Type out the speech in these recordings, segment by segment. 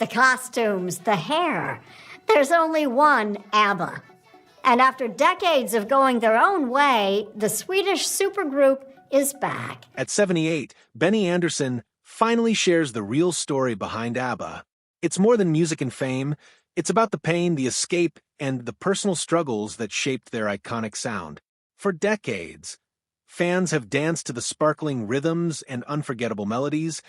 the costumes, the hair. There's only one ABBA. And after decades of going their own way, the Swedish supergroup is back. At 78, Benny Andersson finally shares the real story behind ABBA. It's more than music and fame. It's about the pain, the escape, and the personal struggles that shaped their iconic sound. For decades, fans have danced to the sparkling rhythms and unforgettable melodies,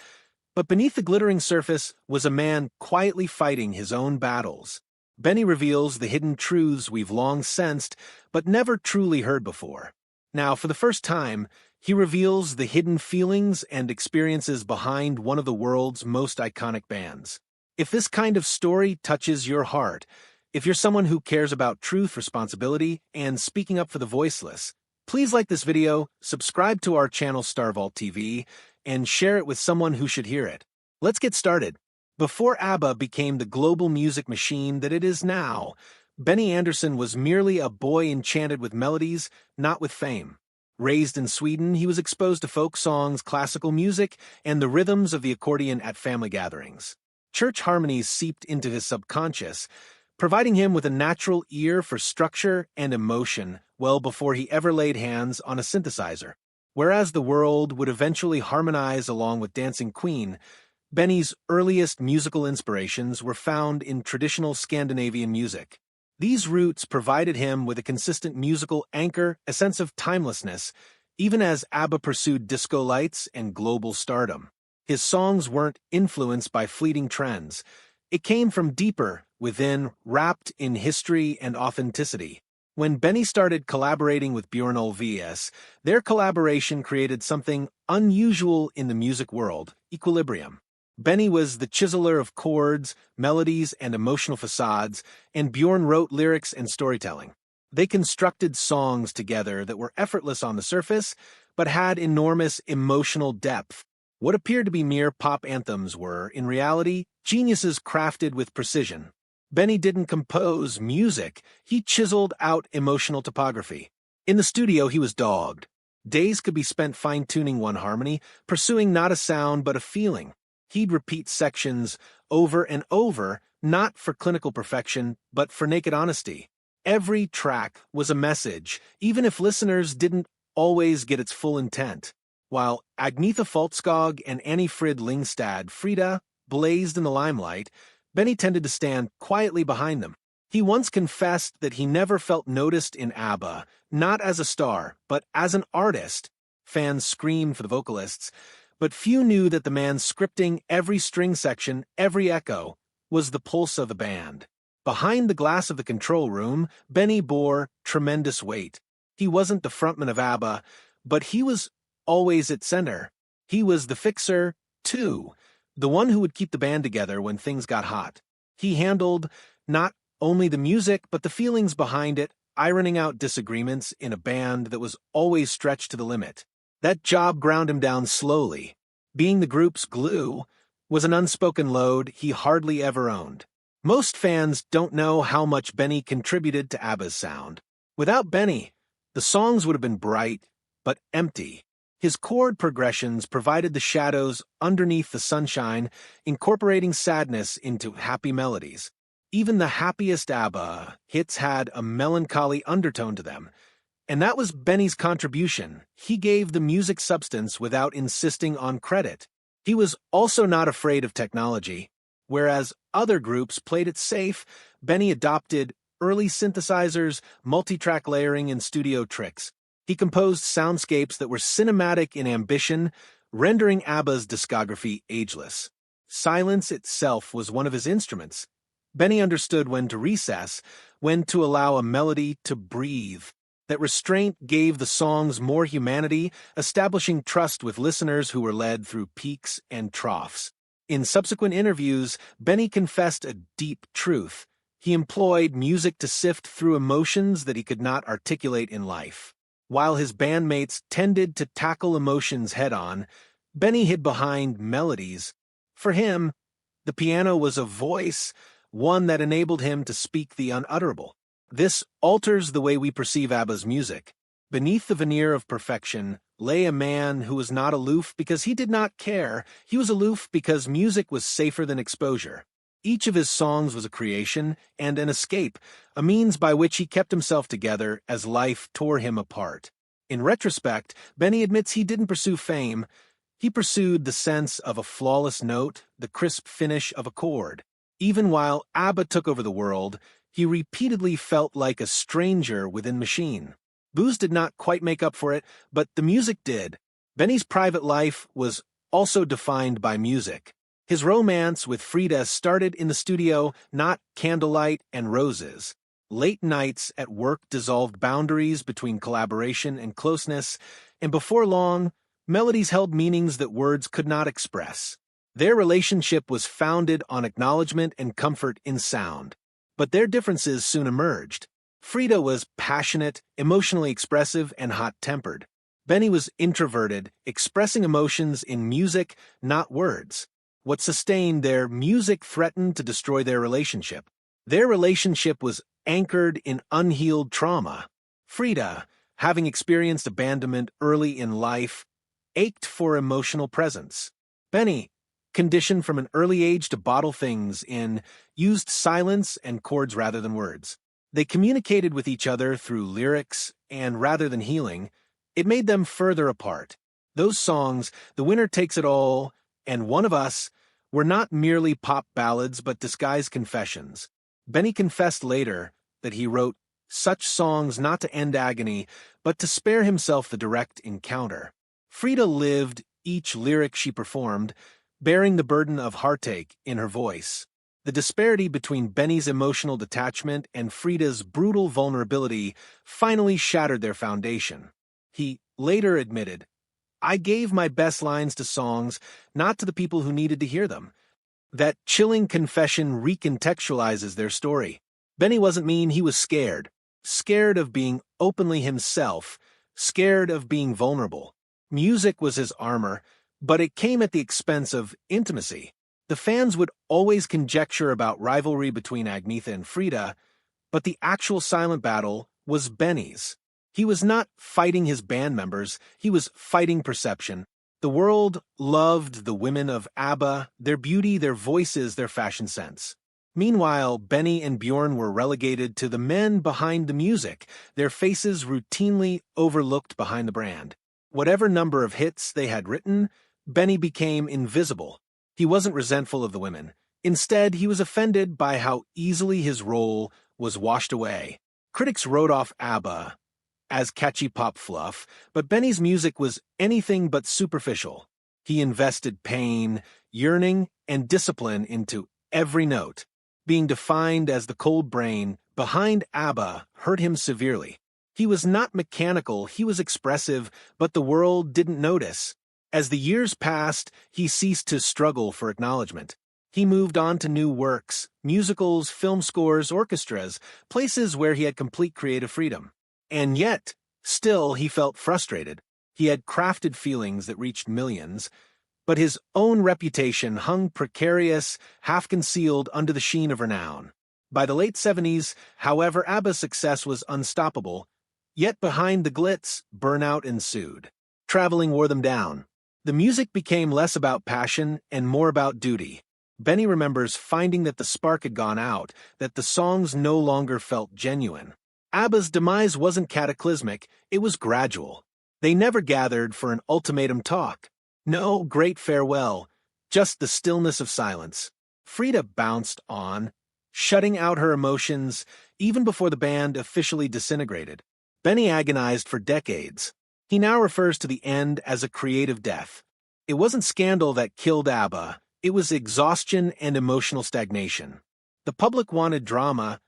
but beneath the glittering surface was a man quietly fighting his own battles. Benny reveals the hidden truths we've long sensed, but never truly heard before. Now, for the first time, he reveals the hidden feelings and experiences behind one of the world's most iconic bands. If this kind of story touches your heart, if you're someone who cares about truth, responsibility, and speaking up for the voiceless, please like this video, subscribe to our channel StarVault TV, and share it with someone who should hear it. Let's get started. Before ABBA became the global music machine that it is now, Benny Andersson was merely a boy enchanted with melodies, not with fame. Raised in Sweden, he was exposed to folk songs, classical music, and the rhythms of the accordion at family gatherings. Church harmonies seeped into his subconscious, providing him with a natural ear for structure and emotion well before he ever laid hands on a synthesizer. Whereas the world would eventually harmonize along with Dancing Queen, Benny's earliest musical inspirations were found in traditional Scandinavian music. These roots provided him with a consistent musical anchor, a sense of timelessness, even as ABBA pursued disco lights and global stardom. His songs weren't influenced by fleeting trends. It came from deeper within, wrapped in history and authenticity. When Benny started collaborating with Björn Ulvaeus, their collaboration created something unusual in the music world: equilibrium. Benny was the chiseler of chords, melodies, and emotional facades, and Björn wrote lyrics and storytelling. They constructed songs together that were effortless on the surface, but had enormous emotional depth. What appeared to be mere pop anthems were, in reality, geniuses crafted with precision. Benny didn't compose music, he chiseled out emotional topography. In the studio, he was dogged. Days could be spent fine-tuning one harmony, pursuing not a sound but a feeling. He'd repeat sections over and over, not for clinical perfection, but for naked honesty. Every track was a message, even if listeners didn't always get its full intent. While Agnetha Faltskog and Annie Frid Lyngstad Frida blazed in the limelight, Benny tended to stand quietly behind them. He once confessed that he never felt noticed in ABBA, not as a star, but as an artist. Fans screamed for the vocalists, but few knew that the man scripting every string section, every echo, was the pulse of the band. Behind the glass of the control room, Benny bore tremendous weight. He wasn't the frontman of ABBA, but he was always at center. He was the fixer, too, the one who would keep the band together when things got hot. He handled not only the music, but the feelings behind it, ironing out disagreements in a band that was always stretched to the limit. That job ground him down slowly. Being the group's glue was an unspoken load he hardly ever owned. Most fans don't know how much Benny contributed to ABBA's sound. Without Benny, the songs would have been bright, but empty. His chord progressions provided the shadows underneath the sunshine, incorporating sadness into happy melodies. Even the happiest ABBA hits had a melancholy undertone to them, and that was Benny's contribution. He gave the music substance without insisting on credit. He was also not afraid of technology. Whereas other groups played it safe, Benny adopted early synthesizers, multi-track layering, and studio tricks. He composed soundscapes that were cinematic in ambition, rendering ABBA's discography ageless. Silence itself was one of his instruments. Benny understood when to recess, when to allow a melody to breathe. That restraint gave the songs more humanity, establishing trust with listeners who were led through peaks and troughs. In subsequent interviews, Benny confessed a deep truth. He employed music to sift through emotions that he could not articulate in life. While his bandmates tended to tackle emotions head-on, Benny hid behind melodies. For him, the piano was a voice, one that enabled him to speak the unutterable. This alters the way we perceive ABBA's music. Beneath the veneer of perfection lay a man who was not aloof because he did not care. He was aloof because music was safer than exposure. Each of his songs was a creation and an escape, a means by which he kept himself together as life tore him apart. In retrospect, Benny admits he didn't pursue fame. He pursued the sense of a flawless note, the crisp finish of a chord. Even while ABBA took over the world, he repeatedly felt like a stranger within machine. Booze did not quite make up for it, but the music did. Benny's private life was also defined by music. His romance with Frida started in the studio, not candlelight and roses. Late nights at work dissolved boundaries between collaboration and closeness, and before long, melodies held meanings that words could not express. Their relationship was founded on acknowledgement and comfort in sound. But their differences soon emerged. Frida was passionate, emotionally expressive, and hot-tempered. Benny was introverted, expressing emotions in music, not words. What sustained their music threatened to destroy their relationship. Their relationship was anchored in unhealed trauma. Frida, having experienced abandonment early in life, ached for emotional presence. Benny, conditioned from an early age to bottle things in, used silence and chords rather than words. They communicated with each other through lyrics, and rather than healing, it made them further apart. Those songs, The Winner Takes It All, and One of Us, were not merely pop ballads but disguised confessions. Benny confessed later that he wrote such songs not to end agony, but to spare himself the direct encounter. Frida lived each lyric she performed, bearing the burden of heartache in her voice. The disparity between Benny's emotional detachment and Frida's brutal vulnerability finally shattered their foundation. He later admitted, "I gave my best lines to songs, not to the people who needed to hear them." That chilling confession recontextualizes their story. Benny wasn't mean, he was scared. Scared of being openly himself, scared of being vulnerable. Music was his armor, but it came at the expense of intimacy. The fans would always conjecture about rivalry between Agnetha and Frida, but the actual silent battle was Benny's. He was not fighting his band members, he was fighting perception. The world loved the women of ABBA, their beauty, their voices, their fashion sense. Meanwhile, Benny and Bjorn were relegated to the men behind the music, their faces routinely overlooked behind the brand. Whatever number of hits they had written, Benny became invisible. He wasn't resentful of the women. Instead, he was offended by how easily his role was washed away. Critics wrote off ABBA as catchy pop fluff, but Benny's music was anything but superficial. He invested pain, yearning, and discipline into every note. Being defined as the cold brain behind ABBA hurt him severely. He was not mechanical, he was expressive, but the world didn't notice. As the years passed, he ceased to struggle for acknowledgement. He moved on to new works, musicals, film scores, orchestras, places where he had complete creative freedom. And yet, still he felt frustrated. He had crafted feelings that reached millions, but his own reputation hung precarious, half-concealed under the sheen of renown. By the late 70s, however, ABBA's success was unstoppable, yet behind the glitz, burnout ensued. Traveling wore them down. The music became less about passion and more about duty. Benny remembers finding that the spark had gone out, that the songs no longer felt genuine. ABBA's demise wasn't cataclysmic, it was gradual. They never gathered for an ultimatum talk. No great farewell, just the stillness of silence. Frida bounced on, shutting out her emotions even before the band officially disintegrated. Benny agonized for decades. He now refers to the end as a creative death. It wasn't scandal that killed ABBA, it was exhaustion and emotional stagnation. The public wanted drama,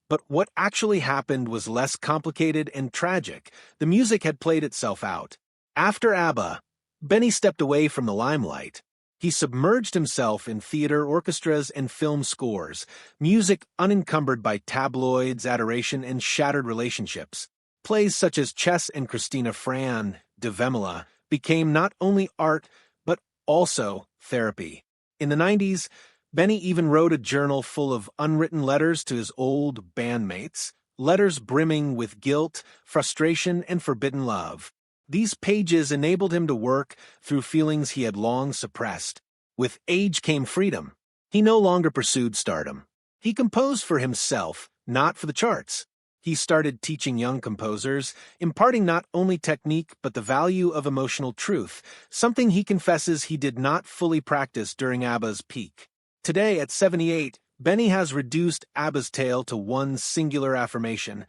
but what actually happened was less complicated and tragic. The music had played itself out. After ABBA, Benny stepped away from the limelight. He submerged himself in theater, orchestras, and film scores, music unencumbered by tabloids, adoration, and shattered relationships. Plays such as Chess and Christina Fran, De Vemela, became not only art, but also therapy. In the 90s, Benny even wrote a journal full of unwritten letters to his old bandmates, letters brimming with guilt, frustration, and forbidden love. These pages enabled him to work through feelings he had long suppressed. With age came freedom. He no longer pursued stardom. He composed for himself, not for the charts. He started teaching young composers, imparting not only technique but the value of emotional truth, something he confesses he did not fully practice during ABBA's peak. Today, at 78, Benny has reduced ABBA's tale to one singular affirmation.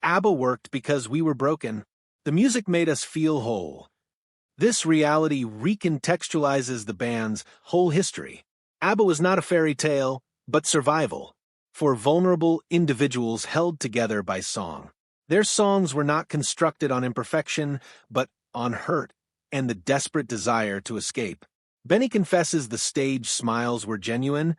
ABBA worked because we were broken. The music made us feel whole. This reality recontextualizes the band's whole history. ABBA was not a fairy tale, but survival, for vulnerable individuals held together by song. Their songs were not constructed on imperfection, but on hurt and the desperate desire to escape. Benny confesses the stage smiles were genuine,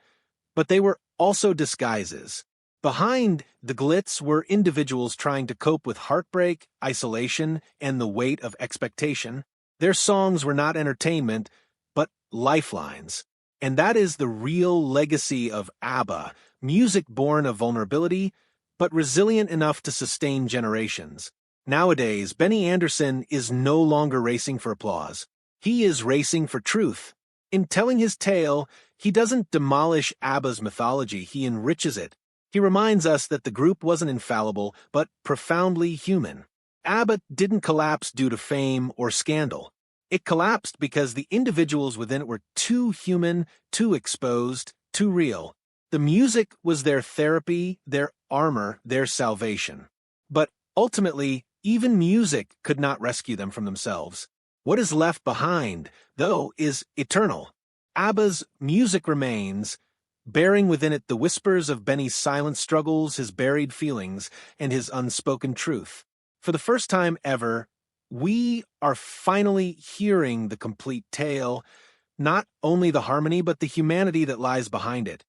but they were also disguises. Behind the glitz were individuals trying to cope with heartbreak, isolation, and the weight of expectation. Their songs were not entertainment, but lifelines. And that is the real legacy of ABBA, music born of vulnerability, but resilient enough to sustain generations. Nowadays, Benny Andersson is no longer racing for applause. He is racing for truth. In telling his tale, he doesn't demolish ABBA's mythology, he enriches it. He reminds us that the group wasn't infallible, but profoundly human. ABBA didn't collapse due to fame or scandal. It collapsed because the individuals within it were too human, too exposed, too real. The music was their therapy, their armor, their salvation. But ultimately, even music could not rescue them from themselves. What is left behind, though, is eternal. ABBA's music remains, bearing within it the whispers of Benny's silent struggles, his buried feelings, and his unspoken truth. For the first time ever, we are finally hearing the complete tale, not only the harmony but the humanity that lies behind it.